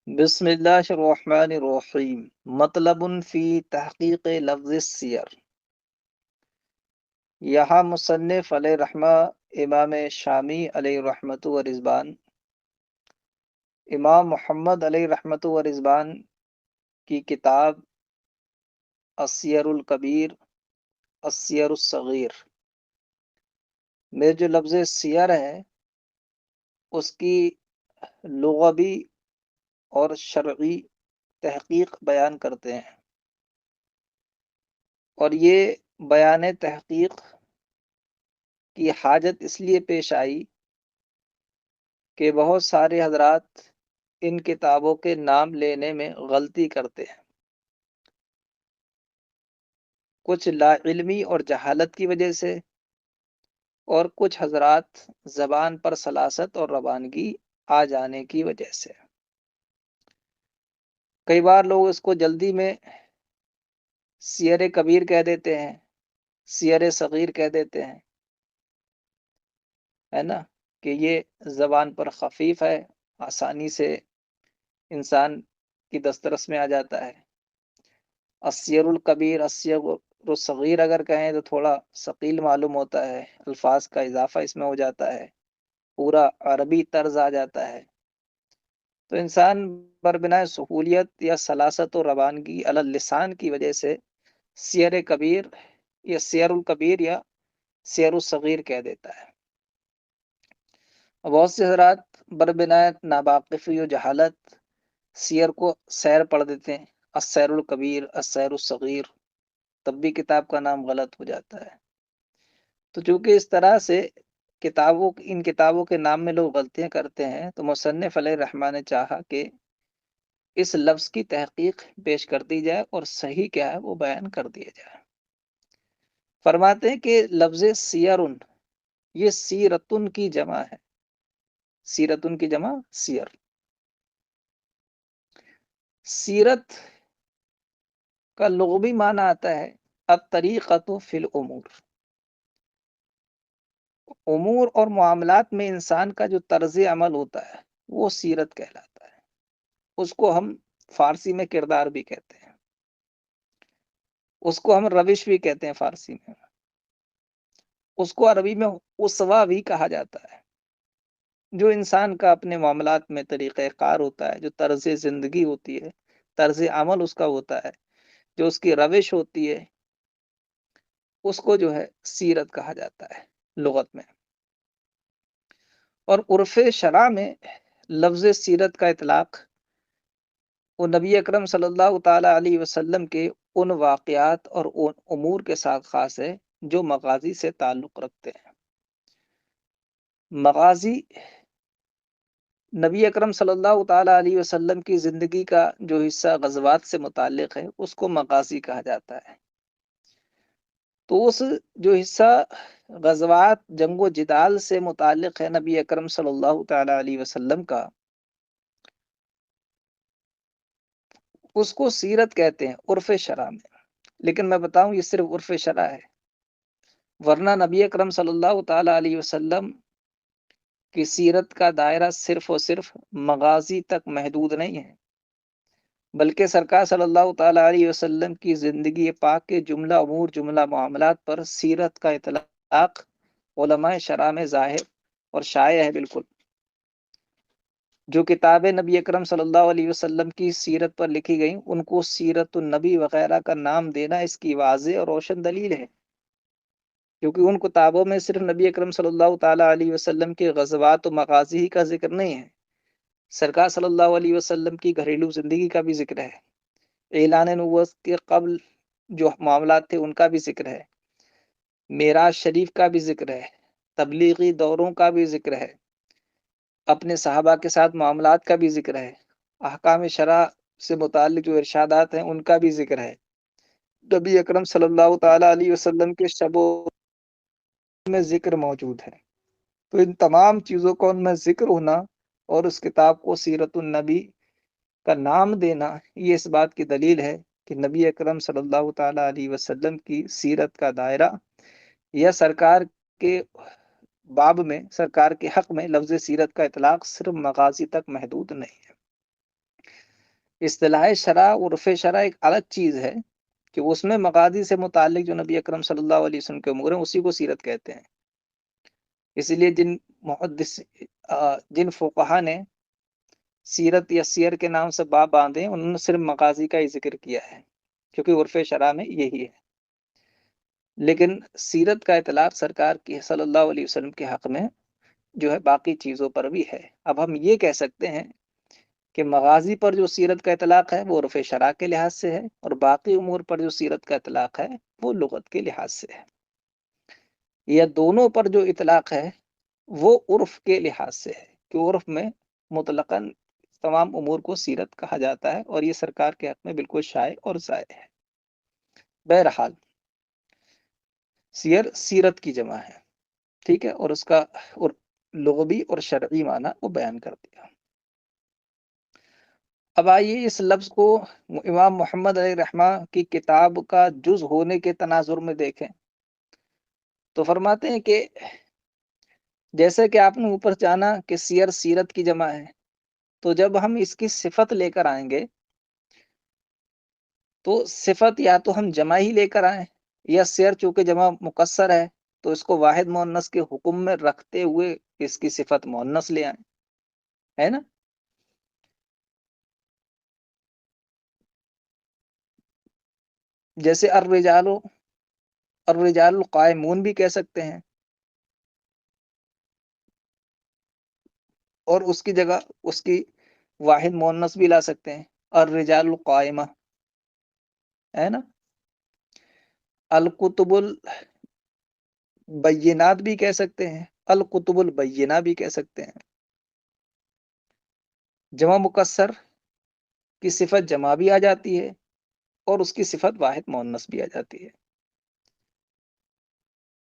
بسم اللہ الرحمن الرحیم مطلب فی تحقیق لفظ السیر۔ یہاں مصنف علیہ رحمہ امام شامی علیہ رحمت و رضوان، امام محمد علیہ رحمت و رضوان کی کتاب السیر الکبیر، السیر الصغیر میں جو لفظ سیر ہے اس کی لغوی اور شرعی تحقیق بیان کرتے ہیں، اور یہ بیان تحقیق کی حاجت اس لیے پیش آئی کہ بہت سارے حضرات ان کتابوں کے نام لینے میں غلطی کرتے ہیں، کچھ لا علمی اور جہالت کی وجہ سے، اور کچھ حضرات زبان پر سلاست اور روانگی آ جانے کی وجہ سے۔ کئی بار لوگ اس کو جلدی میں سیر کبیر کہہ دیتے ہیں، سیر صغیر کہہ دیتے ہیں، ہے نا، کہ یہ زبان پر خفیف ہے، آسانی سے انسان کی دسترس میں آ جاتا ہے۔ السیر الکبیر، السیر الصغیر اگر کہیں تو تھوڑا ثقیل معلوم ہوتا ہے، الفاظ کا اضافہ اس میں ہو جاتا ہے، پورا عربی طرز آ جاتا ہے، تو انسان بربنائے سہولیت یا سلاست و روانگی علی اللسان کی وجہ سے سیر کبیر یا سیر الکبیر یا سیر الصغیر کہہ دیتا ہے۔ بہت سے حضرات بربنائے ناواقفی و جہالت سیر کو سیر پڑھ دیتے ہیں، السیر الکبیر، السیر الصغیر، تب بھی کتاب کا نام غلط ہو جاتا ہے۔ تو چونکہ اس طرح سے ان کتابوں کے نام میں لوگ غلطیاں کرتے ہیں، تو مصنف علیہ الرحمٰن نے چاہا کہ اس لفظ کی تحقیق پیش کر دی جائے اور صحیح کیا ہے وہ بیان کر دیا جائے۔ فرماتے ہیں کہ لفظ سیرن، یہ سیرتن کی جمع ہے، سیرتن کی جمع سیر۔ سیرت کا لغوی معنی آتا ہے الطریقۃ فی الامور، امور اور معاملات میں انسان کا جو طرز عمل ہوتا ہے وہ سیرت کہلاتا ہے۔ اس کو ہم فارسی میں کردار بھی کہتے ہیں، اس کو ہم روش بھی کہتے ہیں فارسی میں، اس کو عربی میں اسوہ بھی کہا جاتا ہے۔ جو انسان کا اپنے معاملات میں طریقہ کار ہوتا ہے، جو طرز زندگی ہوتی ہے، طرز عمل اس کا ہوتا ہے، جو اس کی روش ہوتی ہے، اس کو جو ہے سیرت کہا جاتا ہے لغت میں۔ اور عرف شرع میں لفظ سیرت کا اطلاق وہ نبی اکرم صلی اللہ تعالی علیہ وسلم کے ان واقعات اور ان امور کے ساتھ خاص ہے جو مغازی سے تعلق رکھتے ہیں۔ مغازی نبی اکرم صلی اللہ تعالی علیہ وسلم کی زندگی کا جو حصہ غزوات سے متعلق ہے اس کو مغازی کہا جاتا ہے۔ تو اس جو حصہ غزوات جنگ و جدال سے متعلق ہے نبی اکرم صلی اللہ تعالی علیہ وسلم کا، اس کو سیرت کہتے ہیں عرف شرع میں۔ لیکن میں بتاؤں یہ صرف عرف شرع ہے، ورنہ نبی اکرم صلی اللہ تعالی علیہ وسلم کی سیرت کا دائرہ صرف اور صرف مغازی تک محدود نہیں ہے، بلکہ سرکار صلی اللہ تعالی علیہ وسلم کی زندگی پاک کے جملہ امور، جملہ معاملات پر سیرت کا اطلاق علماء شرع میں ظاہر اور شائع ہے بالکل۔ جو کتابیں نبی اکرم صلی اللہ علیہ وسلم کی سیرت پر لکھی گئیں ان کو سیرت النبی وغیرہ کا نام دینا اس کی واضح اور روشن دلیل ہے، کیونکہ ان کتابوں میں صرف نبی اکرم صلی اللہ تعالی علیہ وسلم کے غزوات و مغازی ہی کا ذکر نہیں ہے، سرکار صلی اللہ علیہ وسلم کی گھریلو زندگی کا بھی ذکر ہے، اعلان نبوت کے قبل جو معاملات تھے ان کا بھی ذکر ہے، معراج شریف کا بھی ذکر ہے، تبلیغی دوروں کا بھی ذکر ہے، اپنے صحابہ کے ساتھ معاملات کا بھی ذکر ہے، احکام شرع سے متعلق جو ارشادات ہیں ان کا بھی ذکر ہے، نبی اکرم صلی اللہ تعالی علیہ وسلم کے شب و میں ذکر موجود ہے۔ تو ان تمام چیزوں کا ان میں ذکر ہونا اور اس کتاب کو سیرت النبی کا نام دینا یہ اس بات کی دلیل ہے کہ نبی اکرم صلی اللہ تعالی علیہ وسلم کی سیرت کا دائرہ یا سرکار کے باب میں، سرکار کے حق میں لفظ سیرت کا اطلاق صرف مغازی تک محدود نہیں ہے۔ اصطلاح شرع عرف شرع ایک الگ چیز ہے کہ اس میں مغازی سے متعلق جو نبی اکرم صلی اللہ علیہ وسلم کے امور ہیں اسی کو سیرت کہتے ہیں. اس لیے جن فقہا نے سیرت یا سیر کے نام سے باب باندھے انہوں نے صرف مغازی کا ہی ذکر کیا ہے کیونکہ عرف شرع میں یہی ہے. لیکن سیرت کا اطلاق سرکار کی صلی اللہ علیہ وسلم کے حق میں جو ہے باقی چیزوں پر بھی ہے. اب ہم یہ کہہ سکتے ہیں کہ مغازی پر جو سیرت کا اطلاق ہے وہ عرف شرع کے لحاظ سے ہے اور باقی امور پر جو سیرت کا اطلاق ہے وہ لغت کے لحاظ سے ہے. یا دونوں پر جو اطلاق ہے وہ عرف کے لحاظ سے ہے کہ عرف میں مطلقاً تمام امور کو سیرت کہا جاتا ہے اور یہ سرکار کے حق میں بالکل شائع اور ضائع ہے. بہرحال سیر سیرت کی جمع ہے، ٹھیک ہے، اور اس کا اور لغوی اور شرعی معنی وہ بیان کر دیا. اب آئیے اس لفظ کو امام محمد علیہ رحمہ کی کتاب کا جز ہونے کے تناظر میں دیکھیں تو فرماتے ہیں کہ جیسے کہ آپ نے اوپر جانا کہ سیر سیرت کی جمع ہے، تو جب ہم اس کی صفت لے کر آئیں گے تو صفت یا تو ہم جمع ہی لے کر آئیں یا سیر چونکہ جمع مکسر ہے تو اس کو واحد مؤنث کے حکم میں رکھتے ہوئے اس کی صفت مؤنث لے آئیں، ہے نا. جیسے الرجال القائمون بھی کہہ سکتے ہیں اور اس کی جگہ اس کی واحد مؤنث بھی لا سکتے ہیں، الرجال القائمہ، ہے نا. الکتب البینات بھی کہہ سکتے ہیں، الکتب البینہ بھی کہہ سکتے ہیں. جمع مکسر کی صفت جمع بھی آ جاتی ہے اور اس کی صفت واحد مؤنث بھی آ جاتی ہے.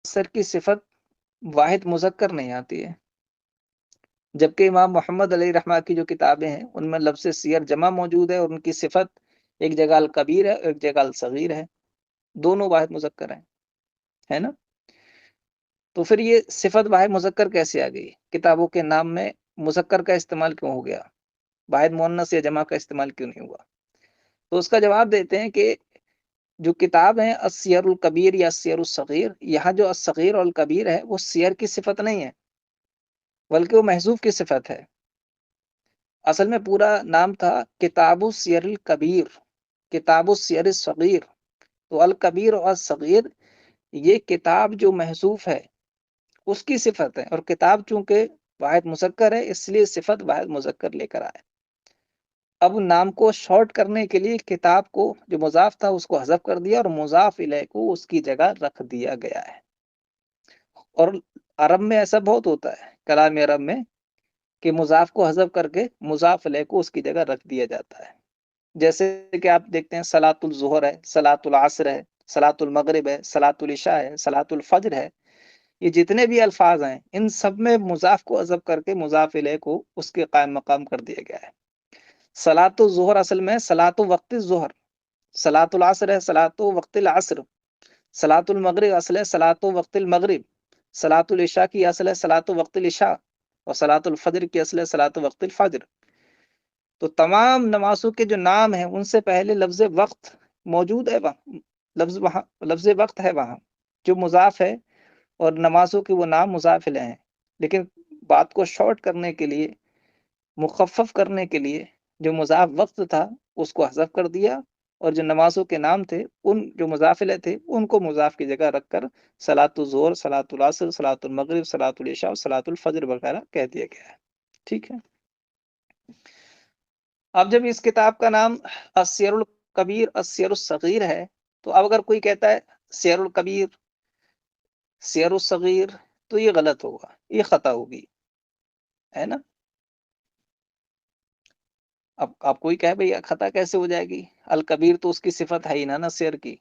مکسر کی صفت واحد مذکر نہیں آتی ہے، جبکہ امام محمد علیہ رحمہ کی جو کتابیں ہیں ان میں لفظ سیر جمع موجود ہے اور ان کی صفت ایک جگہ الکبیر ہے ایک جگہ الصغیر ہے، دونوں واحد مذکر ہیں، ہے نا. تو پھر یہ صفت واحد مذکر کیسے آ گئی؟ کتابوں کے نام میں مذکر کا استعمال کیوں ہو گیا؟ واحد مؤنث یا جمع کا استعمال کیوں نہیں ہوا؟ تو اس کا جواب دیتے ہیں کہ جو کتاب ہیں السیر الکبیر یا السیر الصغیر، یہاں جو الصغیر اور الکبیر ہے وہ سیر کی صفت نہیں ہے بلکہ وہ محذوف کی صفت ہے. اصل میں پورا نام تھا کتاب السیر الکبیر، کتاب السیر الصغیر. تو الکبیر اور الصغیر یہ کتاب جو محذوف ہے اس کی صفت ہے اور کتاب چونکہ واحد مذکر ہے اس لیے صفت واحد مذکر لے کر آئے. اب نام کو شارٹ کرنے کے لیے کتاب کو جو مضاف تھا اس کو حذف کر دیا اور مضاف الیہ کو اس کی جگہ رکھ دیا گیا ہے. اور عرب میں ایسا بہت ہوتا ہے، کلام عرب میں، کہ مضاف کو حذف کر کے مضاف الیہ کو اس کی جگہ رکھ دیا جاتا ہے. جیسے کہ آپ دیکھتے ہیں صلاۃ الظہر ہے، صلاۃ العصر ہے، صلاۃ المغرب ہے، صلاۃ العشاء ہے، صلاۃ الفجر ہے. یہ جتنے بھی الفاظ ہیں ان سب میں مضاف کو حذف کر کے مضاف الیہ کو اس کے قائم مقام کر دیا گیا ہے. صلاۃ الظہر اصل میں صلاۃ وقت الظہر، صلاۃ العصر ہے صلاۃ وقت العصر، صلاۃ المغرب اصل ہے صلاۃ وقت المغرب، صلاۃ العشاء کی اصل ہے صلاۃ وقت العشاء اور صلاۃ الفجر کی اصل ہے صلاۃ وقت الفجر. تو تمام نمازوں کے جو نام ہیں ان سے پہلے لفظ وقت موجود ہے، وہاں لفظ وقت ہے وہاں جو مضاف ہے اور نمازوں کے وہ نام مضاف الیہ ہیں. لیکن بات کو شارٹ کرنے کے لیے، مخفف کرنے کے لیے، جو مضاف وقت تھا اس کو حذف کر دیا اور جو نمازوں کے نام تھے ان جو مضاف الیہ تھے ان کو مضاف کی جگہ رکھ کر صلاۃ الظہر، صلاۃ العصر، صلاۃ المغرب، صلاۃ العشاء اور صلاۃ الفجر وغیرہ کہہ دیا گیا ہے. ٹھیک ہے. اب جب اس کتاب کا نام السیر الکبیر السیر الصغیر ہے تو اب اگر کوئی کہتا ہے سیر الکبیر سیر الصغیر تو یہ غلط ہوگا، یہ خطا ہوگی، ہے نا. اب آپ کوئی کہے بھئی خطا کیسے ہو جائے گی؟ الکبیر تو اس کی صفت ہے ہی نا سیر کی،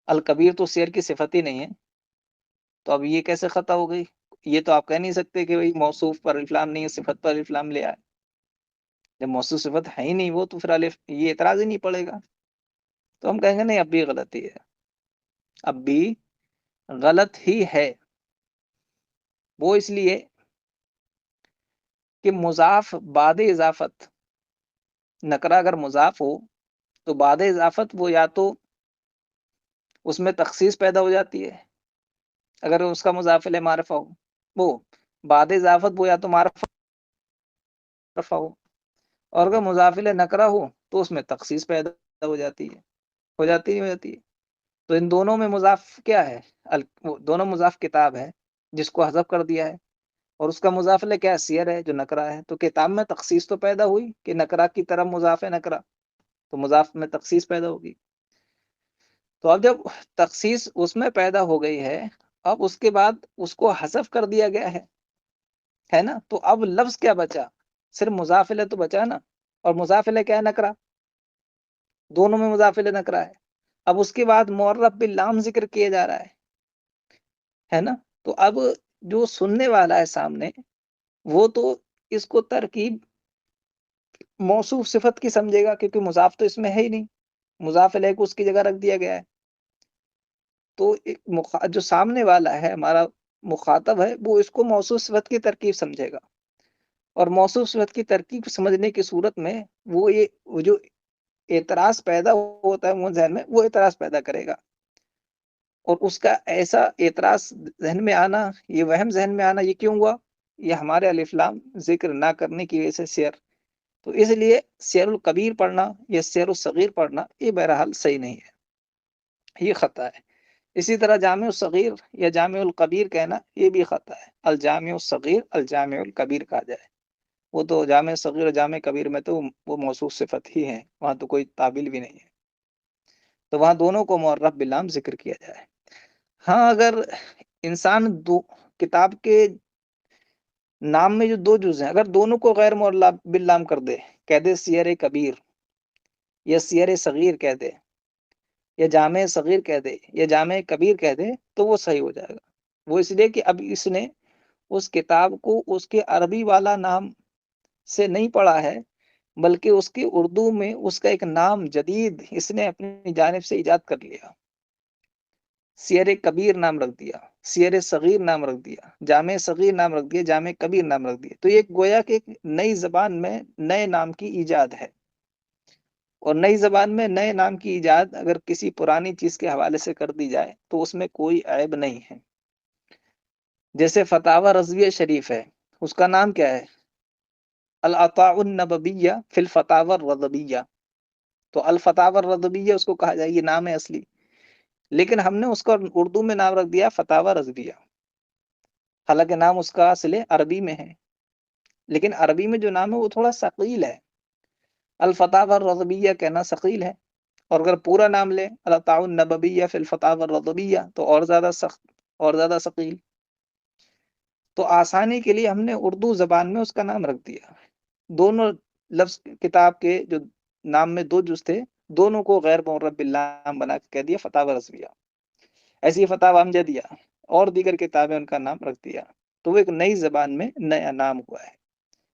الکبیر تو سیر کی صفت ہی نہیں ہے، تو اب یہ کیسے خطا ہو گئی؟ یہ تو آپ کہہ نہیں سکتے کہ بھئی موصوف پر الف لام نہیں ہے، صفت پر الف لام لے آئے. جب موصوف صفت ہے ہی نہیں وہ تو پھر الف یہ اعتراض ہی نہیں پڑے گا. تو ہم کہیں گے نہیں اب بھی غلطی ہے، اب بھی غلط ہی ہے. وہ اس لیے کہ مضاف بعد اضافت نکرہ اگر مضاف ہو تو بعد اضافت وہ یا تو اس میں تخصیص پیدا ہو جاتی ہے اگر اس کا مضاف الیہ معرفہ ہو، وہ بعد اضافت وہ یا تو معرفہ ہو، اور اگر مضاف الیہ نکرہ ہو تو اس میں تخصیص پیدا ہو جاتی ہے، تو ان دونوں میں مضاف کیا ہے؟ دونوں مضاف کتاب ہے جس کو حذف کر دیا ہے، اور اس کا مضاف الیہ کیا ہے؟ سیر ہے جو نکرہ ہے، تو کتاب میں تخصیص تو پیدا ہوئی کہ نکرہ کی طرف مضاف ہے نکرہ، تو مضاف میں تخصیص پیدا ہوگی۔ تو اب جب تخصیص اس میں پیدا ہو گئی ہے، اب اس کے بعد اس کو حذف کر دیا گیا ہے نا، تو اب لفظ کیا بچا؟ صرف مضاف الیہ تو بچا نا، اور مضاف الیہ کیا ہے؟ نکرہ، دونوں میں مضاف الیہ نکرہ ہے۔ اب اس کے بعد معرف باللام ذکر کیا جا رہا ہے نا، تو اب جو سننے والا ہے سامنے وہ تو اس کو ترکیب موصوف صفت کی سمجھے گا، کیونکہ مضاف تو اس میں ہے ہی نہیں، مضاف الیہ کو اس کی جگہ رکھ دیا گیا ہے، تو جو سامنے والا ہے ہمارا مخاطب ہے وہ اس کو موصوف صفت کی ترکیب سمجھے گا، اور موصوف صفت کی ترکیب سمجھنے کی صورت میں وہ جو اعتراض پیدا ہوتا ہے وہ ذہن میں، وہ اعتراض پیدا کرے گا، اور اس کا ایسا اعتراض ذہن میں آنا، یہ وہم ذہن میں آنا، یہ کیوں ہوا؟ یہ ہمارے الف لام ذکر نہ کرنے کی وجہ سے سیر، تو اس لیے سیر الکبیر پڑھنا یا سیر الصغیر پڑھنا یہ بہرحال صحیح نہیں ہے، یہ خطا ہے۔ اسی طرح جامع الصغیر یا جامع الکبیر کہنا یہ بھی خطا ہے، الجامع الصغیر الجامع الکبیر کہا جائے، وہ تو جامع صغیر اور جامع کبیر میں تو وہ موصوف صفت ہی ہے، وہاں تو کوئی تعبیل بھی نہیں ہے، تو وہاں دونوں کو معرف باللام ذکر کیا جائے۔ ہاں اگر انسان دو کتاب کے نام میں جو دو جز ہیں، اگر دونوں کو غیر معرف باللام کر دے، کہہ دے سیر کبیر یا سیر صغیر کہہ دے، یا جامع صغیر کہہ دے یا جامع کبیر کہہ دے، تو وہ صحیح ہو جائے گا۔ وہ اس لیے کہ اب اس نے اس کتاب کو اس کے عربی والا نام سے نہیں پڑھا ہے، بلکہ اس کی اردو میں اس کا ایک نام جدید اس نے اپنی جانب سے ایجاد کر لیا، سیر کبیر نام رکھ دیا، سیر صغیر نام رکھ دیا، جامع صغیر نام رکھ دیا، جامع کبیر نام رکھ دیا، تو یہ گویا کہ ایک نئی زبان میں نئے نام کی ایجاد ہے، اور نئی زبان میں نئے نام کی ایجاد اگر کسی پرانی چیز کے حوالے سے کر دی جائے تو اس میں کوئی عیب نہیں ہے۔ جیسے فتاوی رضویہ شریف ہے، اس کا نام کیا ہے؟ العطاء النبویہ فی الفتاوی الرضویہ، تو الفتاوی الرضویہ اس کو کہا جائے، یہ نام ہے اصلی، لیکن ہم نے اس کا اردو میں نام رکھ دیا فتاوی رضویہ، حالانکہ نام اس کا اصل عربی میں ہے، لیکن عربی میں جو نام ہے وہ تھوڑا ثقیل ہے، الفتاوی الرضویہ کہنا ثقیل ہے، اور اگر پورا نام لے العطاء النبویہ فی الفتاوی الرضویہ تو اور زیادہ سخت اور زیادہ ثقیل، تو آسانی کے لیے ہم نے اردو زبان میں اس کا نام رکھ دیا، دونوں لفظ کتاب کے جو نام میں دو جز تھے دونوں کو غیر معرف باللام بنا کے کہہ دیا فتاوی رضویہ، ایسی فتاوی امجدیہ اور دیگر کتابیں ان کا نام رکھ دیا، تو وہ ایک نئی زبان میں نیا نام ہوا ہے،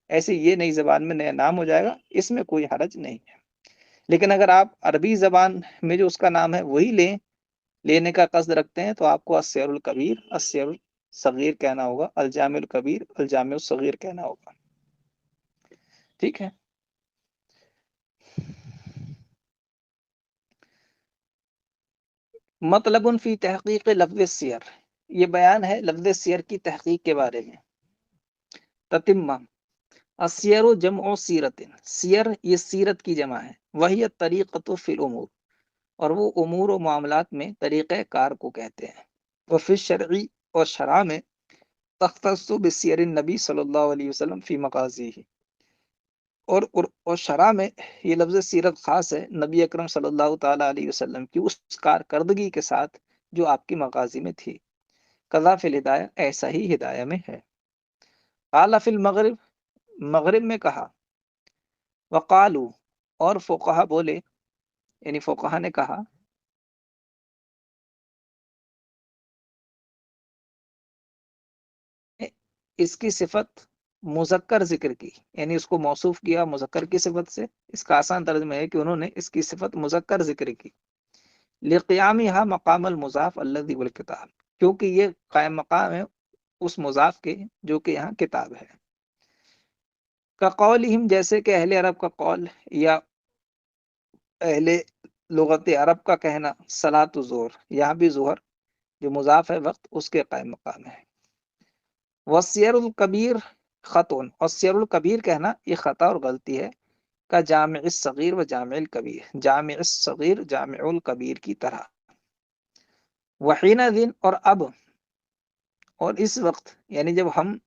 ایسے یہ نئی زبان میں نیا نام ہو جائے گا، اس میں کوئی حرج نہیں ہے۔ لیکن اگر آپ عربی زبان میں جو اس کا نام ہے وہی لینے کا قصد رکھتے ہیں تو آپ کو السیر الکبیر السیر الصغیر کہنا ہوگا، الجامع الکبیر الجامع الصغیر کہنا ہوگا، ٹھیک ہے۔ مطلب فی تحقیق لفظ السیر، یہ بیان ہے لفظ سیر کی تحقیق کے بارے میں۔ تتمہ، السیر جمع سیرت، سیر یہ سیرت کی جمع ہے، وہی طریقۃ فی الامور، اور وہ امور و معاملات میں طریقہ کار کو کہتے ہیں، وفی الشرعی، اور شرع میں تختص بسیر النبی صلی اللہ علیہ وسلم فی مغازیہ، اور شرع میں یہ لفظ سیرت خاص ہے نبی اکرم صلی اللہ تعالیٰ علیہ وسلم کی اس کارکردگی کے ساتھ جو آپ کی مغازی میں تھی، قضا فی الہدایہ، ایسا ہی ہدایہ میں ہے۔ قال فی المغرب، مغرب میں کہا، وقالو، اور فقہا بولے، یعنی فقہا نے کہا، اس کی صفت مذکر ذکر کی، یعنی اس کو موصوف کیا مذکر کی صفت سے، اس کا آسان ترجمہ ہے کہ انہوں نے اس کی صفت مذکر ذکر کی، لقیامها مقام المضاف الذی والکتاب، کیونکہ یہ قائم مقام ہے اس مضاف کے جو کہ یہاں کتاب ہے۔ کا قولہم، جیسے کہ اہل عرب کا قول یا اہل لغت عرب کا کہنا، صلاۃ الظہر، یہاں بھی ظہر جو مضاف ہے وقت اس کے قائم مقام ہے۔ والسیر الکبیر خطون، اور سیر الکبیر کہنا یہ خطا اور غلطی ہے، کا جامع الصغیر و جامع الکبیر، جامع الصغیر جامع الکبیر کی طرح۔ وحین دن، اور اب اور اس وقت، یعنی جب ہم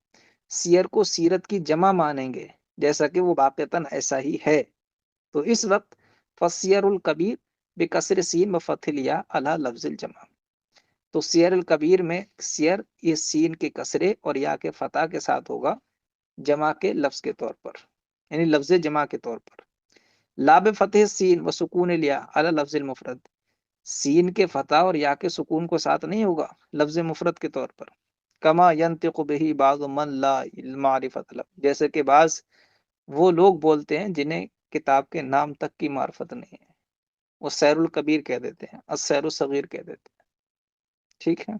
سیر کو سیرت کی جمع مانیں گے جیسا کہ وہ واقعتاً ایسا ہی ہے، تو اس وقت فسیر الکبیر بکسر سین و فتح الیا علی لفظ الجمع، تو سیر الکبیر میں سیر یہ سین کے کسرے اور یا کے فتح کے ساتھ ہوگا جمع کے لفظ کے طور پر، یعنی لفظ جمع کے طور پر۔ لاب فتح سین و سکون الیا علی لفظ المفرد، سین کے فتح اور یا کے سکون کو ساتھ نہیں ہوگا لفظ مفرد کے طور پر۔ کما ینطق بہ بعض من لا معرفت له، جیسے کہ بعض وہ لوگ بولتے ہیں جنہیں کتاب کے نام تک کی معرفت نہیں ہے، وہ سیر الکبیر کہہ دیتے ہیں، السیر الصغیر کہہ دیتے ہیں، ٹھیک ہے۔